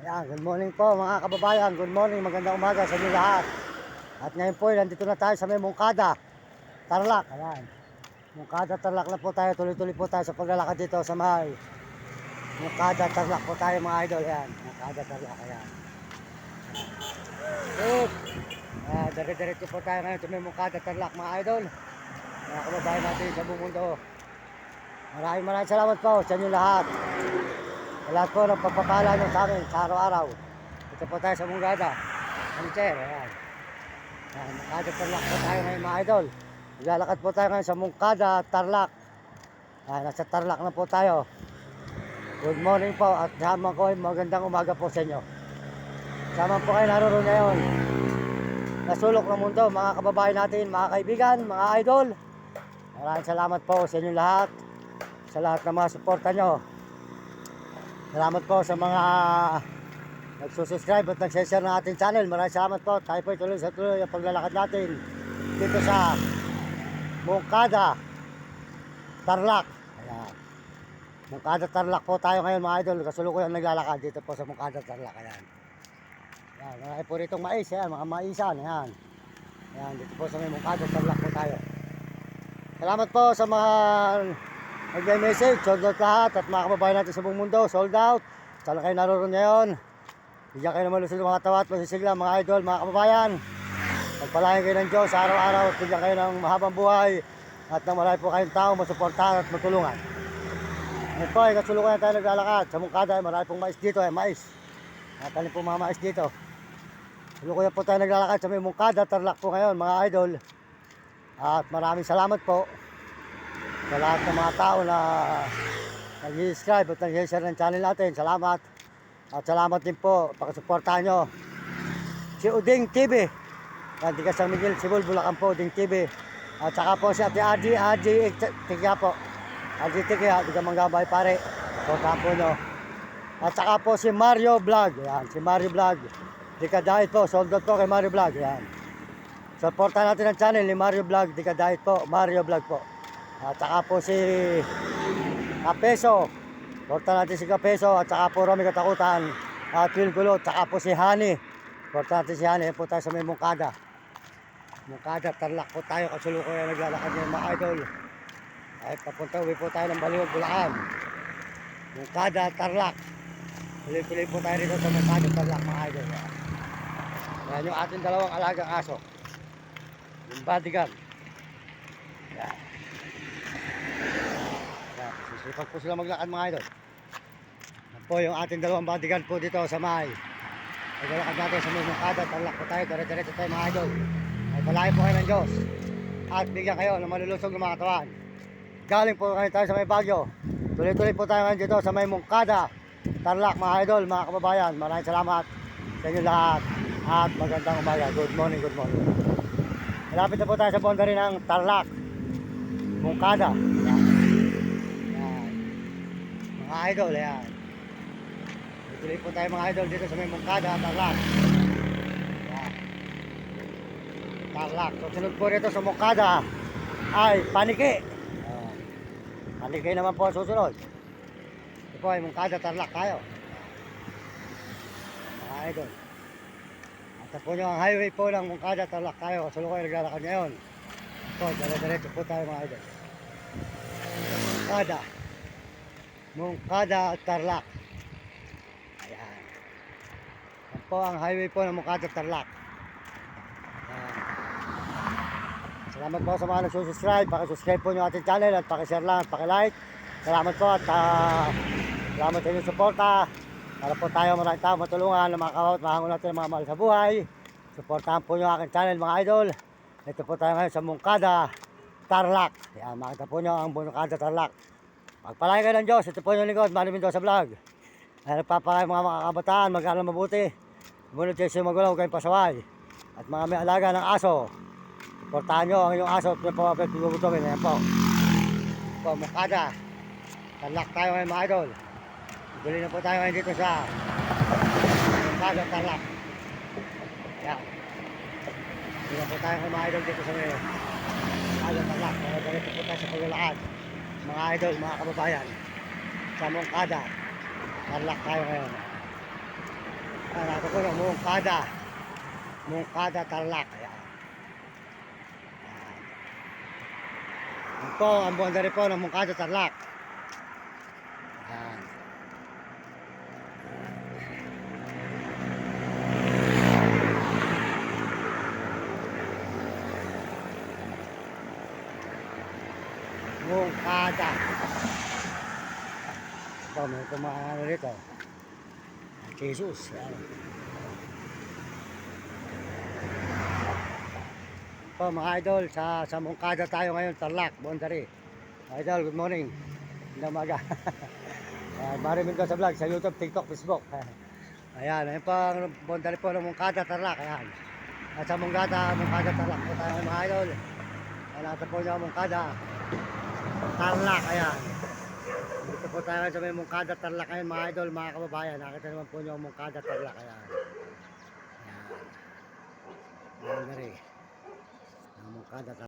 Yan, good morning po mga kababayan. Good morning, magandang umaga sa inyo lahat. At ngayon po, nandito na tayo sa may Mungkada, Tarlac. Ayan. Mungkada, Tarlac na po tayo. Tuloy-tuloy po tayo sa paglalakad dito sa may Mungkada, Tarlac po tayo mga idol. Ayan, Mungkada, Tarlac. Ayan. Dire-diretso po tayo ngayon sa may Mungkada, Tarlac mga idol. Mga kababayan natin sa buong mundo. Maraming salamat po sa inyo lahat. Lahat po ng pagpapala nyo sa amin sa araw-araw. Ito po tayo sa Mungkada. Sir, ayan. Mungkada, Tarlac po tayo ngayon mga idol. Maglalakad po tayo ngayon sa Mungkada, Tarlac. Nasa Tarlac na po tayo. Good morning po at sama ko magandang umaga po sa inyo. Sama po kayo naroon ngayon. Nasulok ng mundo, mga kababayan natin, mga kaibigan, mga idol. Maraming salamat po sa inyo lahat. Sa lahat ng mga suporta nyo. Salamat po sa mga nagsusubscribe at nagsishare ng ating channel. Maraming salamat po. Tayo po tuloy sa tuloy ang paglalakad natin dito sa Mungkada, Tarlac. Ayan. Mungkada, Tarlac po tayo ngayon mga idol. Kasulukuyang naglalakad dito po sa Mungkada, Tarlac. Ayan. Ayan. Marami po ritong mais. Ayan. Mga maisan. Ayan. Ayan. Dito po sa may Mungkada, Tarlac po tayo. Salamat po sa mga nag-message, sold out lahat at mga kababayan natin sa buong mundo, sold out. Saan kayo naroon ngayon? Bigyan kayo ng malusog ng mga tawa at masisigla mga idol, mga kababayan. Pagpalain kayo ng Diyos araw-araw at bigyan kayo ng mahabang buhay at nang marami po kayong tao masuportahan at matulungan. Ngayon po ay kasulukan tayo naglalakad sa Mungkada. Marami pong mais dito, mais. Natalim po mga mais dito. Kasulukuyan po tayo naglalakad sa may Mungkada, Tarlac po ngayon mga idol. At maraming salamat po sa lahat ng mga tao na nag-subscribe at nag-share ng channel natin. Salamat. At salamat din po, pakisuportahan nyo si Uding TV. Yan, di ka San Miguel, Sibol, Bulacan po, Uding TV. At saka po si Ate Aji Tigya po. Aji Tigya, di ka manggabay pare. Supportahan po nyo. At saka po si Mario Vlog. Yan, si Mario Vlog. Di ka dahit po, sold out po kay Mario Vlog. Yan. Supportahan natin ang channel ni Mario Vlog. Di ka dahit po, Mario Vlog po. At saka po si Kapeso. Porta natin si Kapeso. At saka po Romy Katakutan. At Will Gulot. At saka po si Hani. Porta natin si Hani. Po tayo sa may Mungkada. Mungkada, Tarlac po tayo. Kasulukuyan naglalakad niya mga idol. Ay papunta uwi po tayo ng Baliwag, Bulacan. Mungkada, Tarlac. Tuloy-tuloy po tayo rito sa Mungkada, Tarlac mga idol. Yan yung ating dalawang alagang aso. Yung bodyguard. Yan. Sisipag po sila maglakad mga idol. Yan po yung ating dalawang bodyguard po dito sa may. Naglalakad natin sa may Mungkada, Tarlac po tayo. Dire-diretso tayo mga idol. Ay palahin po kayo ng Diyos. At bigyan kayo ng malulusog ng mga katawan. Galing po kayo tayo sa may Baguio. Tuloy-tuloy po tayo ngayon dito sa may Mungkada, Tarlac mga idol, mga kababayan. Maraming salamat sa inyo lahat. At magandang umaga. Good morning, good morning. Malapit na po tayo sa boundary ng Tarlac, Mungkada. Yan. Yan. Mga idol, yan. Tuloy po tayo mga idol dito sa may Mungkada, Tarlac. Yan. Tarlac. Susunod po rito sa Mungkada ay Paniki. Paniki naman po susunod. Ito po ay Mungkada, Tarlac tayo. Mga idol. At po nyo ang highway po ng Mungkada, Tarlac tayo. Kasulukuyan naglalakad ngayon. Ito, dire-diretso po tayo mga idol. Mungkada. Mungkada, Tarlac. Ayan. Yan po ang highway po ng Mungkada, Tarlac. Ayan. Salamat po sa mga nagsusubscribe. Pakisubscribe po nyo ating channel at pakishare lang at pakilike. Salamat po at salamat sa inyong suporta. Para po tayo maraming tao matulungan ng mga kawat, mahangon natin ng mga mahal sa buhay. Suportahan po nyo aking channel mga idol. Ito po tayo ngayon sa Mungkada, Tarlac. Yan, makita po nyo ang Mungkada, Tarlac. Pagpalain kayo ng Diyos. Ito po yung lingkod, Manny Mendoza Vlog. Ay nagpapakain mga kabataan, mag-aaral mabuti. Munod kayo siya magulaw, kayong pasaway. At mga may alaga ng aso. Suportahan nyo ang inyong aso at pinubutumin. Ayan po. Ito po, Mungkada, Tarlac tayo ngayon mga idol. Tuloy na po tayo ngayon dito sa Mungkada, Tarlac. Yan. Tuloy na po tayo ngayon mga idol dito sa Mungkada, Tarlac. Dito po tayo sa paglalakad. Mga idol, mga kababayan. Sa Mungkada, Tarlac tayo ngayon. po ng Mungkada. Mungkada Tarlac. Ayan. Yan po, ang boundary po ng Mungkada Tarlac. Ayan. Mungkada. Ito, may kumaano rito. Jesus. Ayan. Po mga idol, sa Mungkada tayo ngayon, Tarlac, boundary. Idol, good morning. Gandang umaga. Mari Mendoza Vlog sa YouTube, TikTok, Facebook. Ayan, ayun po ang boundary po ng Mungkada, Tarlac. Ayan. At sa Mungkada Tarlac po tayo mga idol. Ayan, nakita po nyo ang Mungkada Tarlac. Ayan. Dito po tayo sa may Mungkada Tarlac ngayon mga idol, mga kababayan. Nakita naman po nyo ang Mungkada Tarlac. Ayan. Ayan. Boundary. Ang Mungkada Tarlac.